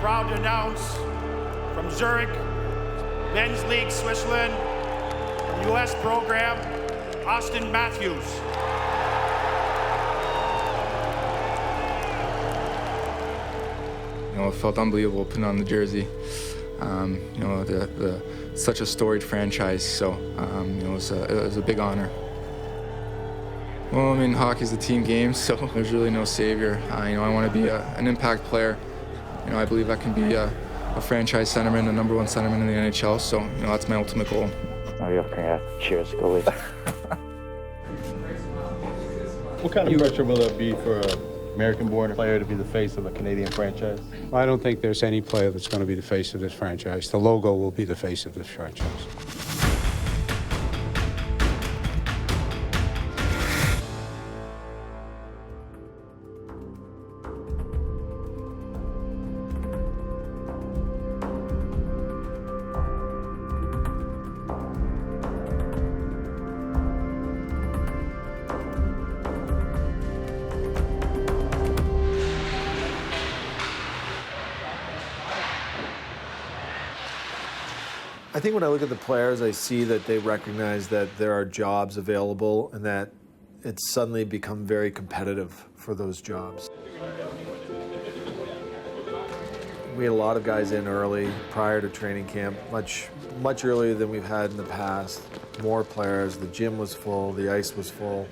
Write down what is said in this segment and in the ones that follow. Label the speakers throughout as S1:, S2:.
S1: proud to announce from Zurich, Men's League Switzerland, U.S. program, Austin Matthews.
S2: It felt unbelievable putting on the jersey. Such a storied franchise, so it was a big honor. Well, I mean, hockey's a team game, so there's really no savior. I want to be an impact player. I believe I can be a franchise centerman, a number one centerman in the NHL, so that's my ultimate goal.
S3: Oh, yeah, congrats. Cheers, goalie.
S4: What kind of pressure will it be for an American-born player to be the face of a Canadian franchise?
S5: Well, I don't think there's any player that's going to be the face of this franchise. The logo will be the face of this franchise.
S6: I think when I look at the players, I see that they recognize that there are jobs available and that it's suddenly become very competitive for those jobs. We had a lot of guys in early, prior to training camp, much earlier than we've had in the past. More players, the gym was full, the ice was full.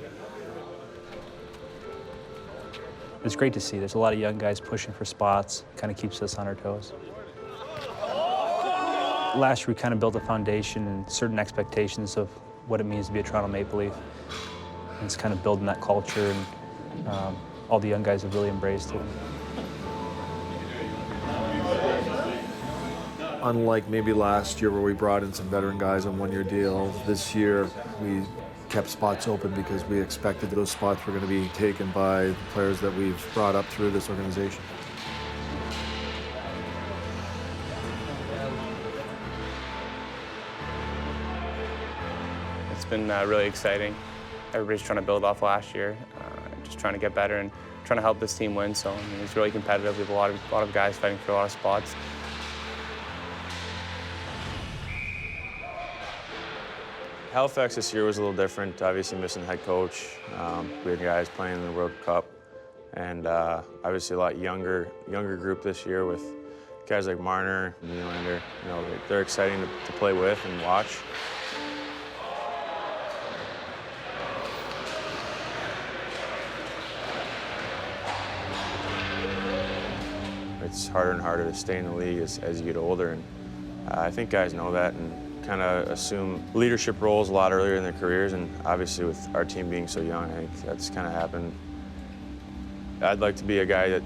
S7: It's great to see. There's a lot of young guys pushing for spots, kind of keeps us on our toes. Last year, we kind of built a foundation and certain expectations of what it means to be a Toronto Maple Leaf. And it's kind of building that culture, and all the young guys have really embraced it.
S6: Unlike maybe last year where we brought in some veteran guys on one-year deals, this year we kept spots open because we expected those spots were going to be taken by the players that we've brought up through this organization.
S8: It's been really exciting. Everybody's trying to build off last year, just trying to get better and trying to help this team win. So it's really competitive. We have a lot of guys fighting for a lot of spots.
S9: Halifax this year was a little different. Obviously missing the head coach. We had guys playing in the World Cup, and obviously a lot younger group this year with guys like Marner, Nylander. They're exciting to play with and watch. It's harder and harder to stay in the league as you get older, and I think guys know that and kind of assume leadership roles a lot earlier in their careers, and obviously with our team being so young, I think that's kind of happened. I'd like to be a guy that,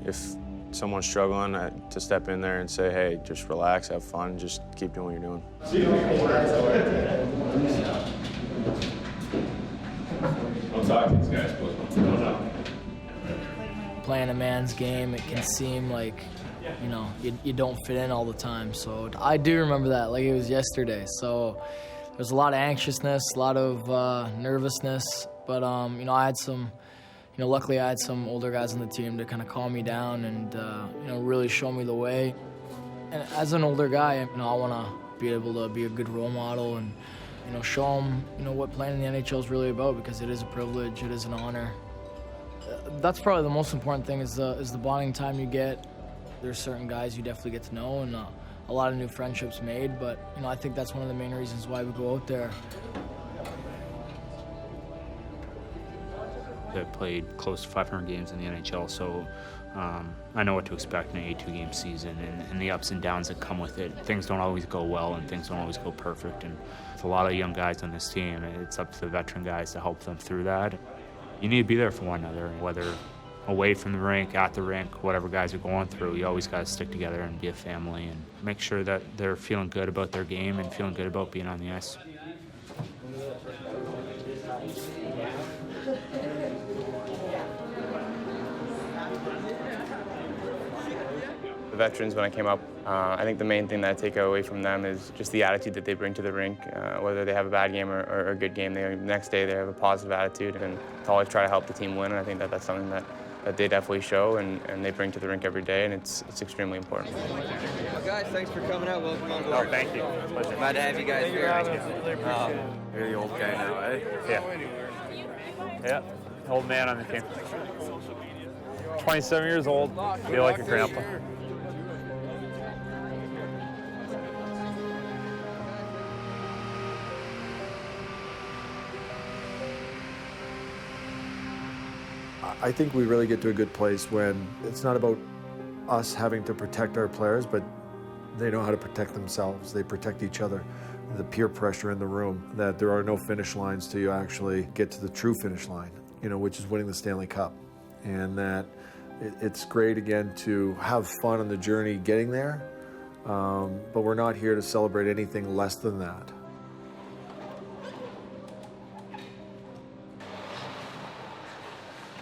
S9: if someone's struggling, to step in there and say, hey, just relax, have fun, just keep doing what you're doing.
S10: I'll talk to these guys, please.
S11: Playing a man's game, it can seem like, you don't fit in all the time. So I do remember that like it was yesterday. So there's a lot of anxiousness, a lot of nervousness. But, I had some, luckily I had some older guys on the team to kind of calm me down and, really show me the way. And as an older guy, I want to be able to be a good role model and, show them, what playing in the NHL is really about, because it is a privilege, it is an honor. That's probably the most important thing is the bonding time you get. There's certain guys you definitely get to know and a lot of new friendships made, but I think that's one of the main reasons why we go out there.
S12: I've played close to 500 games in the NHL, so I know what to expect in an 82-game season and the ups and downs that come with it. Things don't always go well and things don't always go perfect, and with a lot of young guys on this team, it's up to the veteran guys to help them through that. You need to be there for one another, whether away from the rink, at the rink, whatever guys are going through. You always got to stick together and be a family and make sure that they're feeling good about their game and feeling good about being on the ice.
S8: The veterans, when I came up, I think the main thing that I take away from them is just the attitude that they bring to the rink. Whether they have a bad game or a good game, the next day they have a positive attitude and to always try to help the team win. And I think that's something that that they definitely show and they bring to the rink every day, and it's extremely important.
S13: Well, guys, thanks for coming out. Welcome on board.
S8: Oh, thank you. Pleasure.
S13: Glad to have you guys here.
S9: You're the old guy now, eh?
S14: Yeah, old man on the team. 27 years old, feel like a grandpa.
S6: I think we really get to a good place when it's not about us having to protect our players, but they know how to protect themselves. They protect each other. The peer pressure in the room, that there are no finish lines till you actually get to the true finish line, which is winning the Stanley Cup. And that it's great, again, to have fun on the journey getting there, but we're not here to celebrate anything less than that.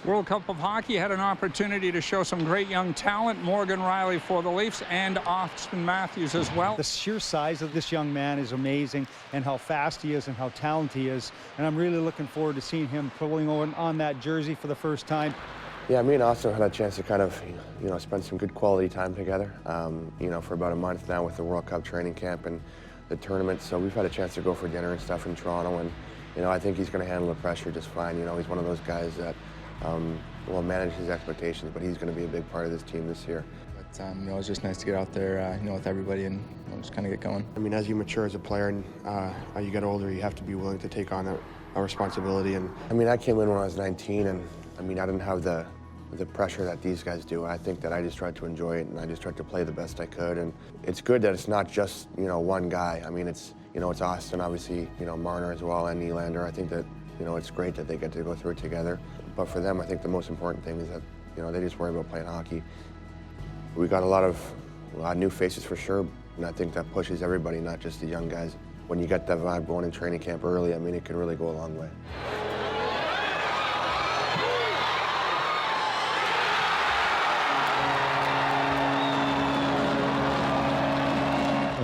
S15: World Cup of Hockey had an opportunity to show some great young talent. Morgan Riley for the Leafs and Austin Matthews as well.
S16: The sheer size of this young man is amazing, and how fast he is and how talented he is. And I'm really looking forward to seeing him pulling on that jersey for the first time.
S17: Yeah, me and Austin had a chance to kind of, spend some good quality time together, for about a month now with the World Cup training camp and the tournament. So we've had a chance to go for dinner and stuff in Toronto, and, I think he's going to handle the pressure just fine. He's one of those guys that will manage his expectations, but he's going to be a big part of this team this year.
S2: But, it's just nice to get out there, with everybody and just kind of get going.
S17: I mean, as you mature as a player and you get older, you have to be willing to take on a responsibility. And I mean, I came in when I was 19, and I mean, I didn't have the pressure that these guys do. I think that I just tried to enjoy it, and I just tried to play the best I could. And it's good that it's not just, one guy. I mean, it's Austin, obviously, Marner as well, and Nylander. I think that, it's great that they get to go through it together. But for them, I think the most important thing is that, they just worry about playing hockey. We got a lot of new faces for sure, and I think that pushes everybody, not just the young guys. When you get that vibe going in training camp early, I mean, it can really go a long way.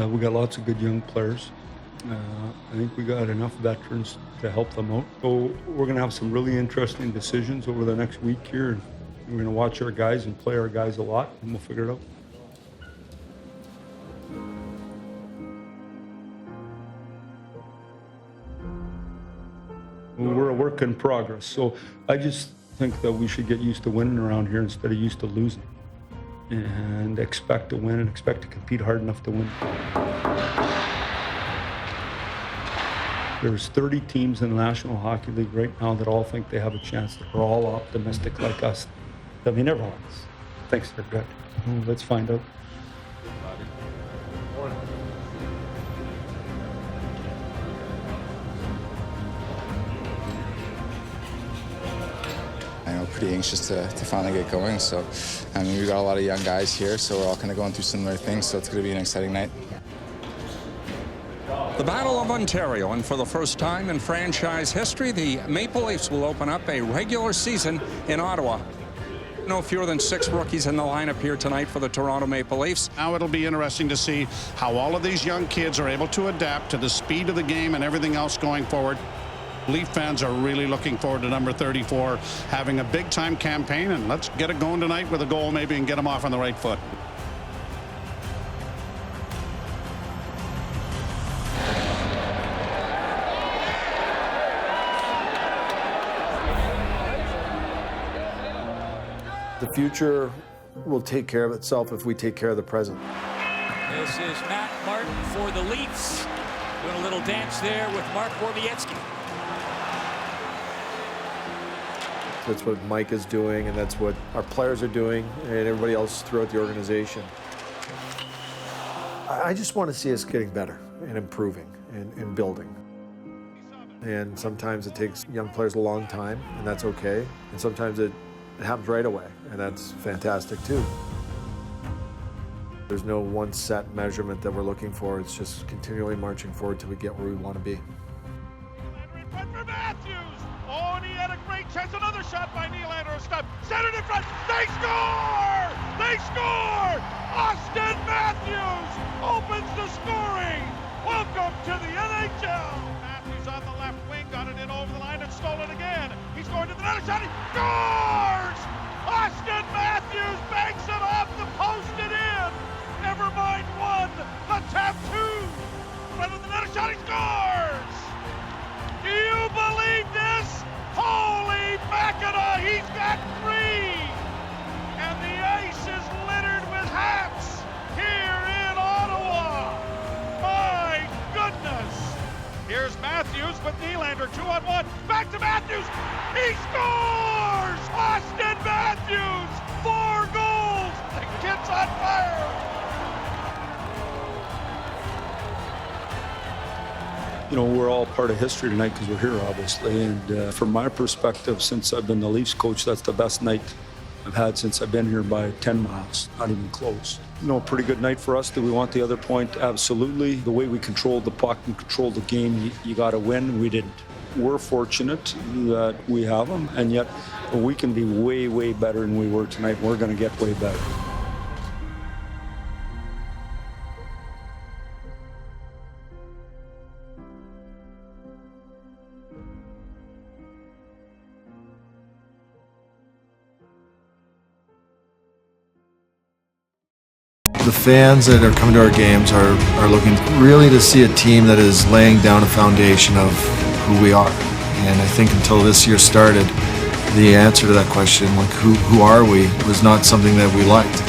S18: We got lots of good young players. I think we got enough veterans to help them out. So we're going to have some really interesting decisions over the next week here. And we're going to watch our guys and play our guys a lot, and we'll figure it out. We're a work in progress. So I just think that we should get used to winning around here instead of used to losing. And expect to win and expect to compete hard enough to win. There's 30 teams in the National Hockey League right now that all think they have a chance. They're all optimistic like us. I mean, everyone is. Thanks, they're good. Let's find out.
S2: Pretty anxious to finally get going. So, I mean, we got a lot of young guys here, so we're all kind of going through similar things, so it's going to be an exciting night.
S15: The Battle of Ontario, and for the first time in franchise history, the Maple Leafs will open up a regular season in Ottawa. No fewer than 6 rookies in the lineup here tonight for the Toronto Maple Leafs.
S19: Now it'll be interesting to see how all of these young kids are able to adapt to the speed of the game and everything else going forward. Leaf fans are really looking forward to number 34 having a big-time campaign, and let's get it going tonight with a goal maybe and get them off on the right foot.
S6: The future will take care of itself if we take care of the present.
S20: This is Matt Martin for the Leafs. Doing a little dance there with Mark Borowiecki.
S6: That's what Mike is doing, and that's what our players are doing, and everybody else throughout the organization. I just want to see us getting better and improving and building. And sometimes it takes young players a long time, and that's okay. And sometimes it happens right away, and that's fantastic too. There's no one set measurement that we're looking for. It's just continually marching forward till we get where we want to be.
S1: For Matthews! Oh, and he had a great chance. Another shot by Nylander. A stop. Centered in front. They score! They score! Austin Matthews opens the scoring. Welcome to the NHL. Matthews on the left wing. Got it in over the line and stole it again. He's going to the net shot. He scores! Austin Matthews banks it off the post and in. Never mind one, the tap two. Right with another shot, he scores! Do you believe this? Holy Mackinac, he's got 3! And the ice is littered with hats here in Ottawa. My goodness. Here's Matthews with Nylander, 2-on-1. Back to Matthews. He scores! Austin Matthews, 4 goals. The kid's on fire.
S18: You know, we're all part of history tonight because we're here, obviously. And from my perspective, since I've been the Leafs coach, that's the best night I've had since I've been here by 10 miles, not even close. You know, pretty good night for us. Do we want the other point? Absolutely. The way we controlled the puck and controlled the game, you got to win. We didn't. We're fortunate that we have them, and yet we can be way, way better than we were tonight. We're going to get way better.
S6: The fans that are coming to our games are looking really to see a team that is laying down a foundation of who we are. And I think until this year started, the answer to that question, like who are we, was not something that we liked.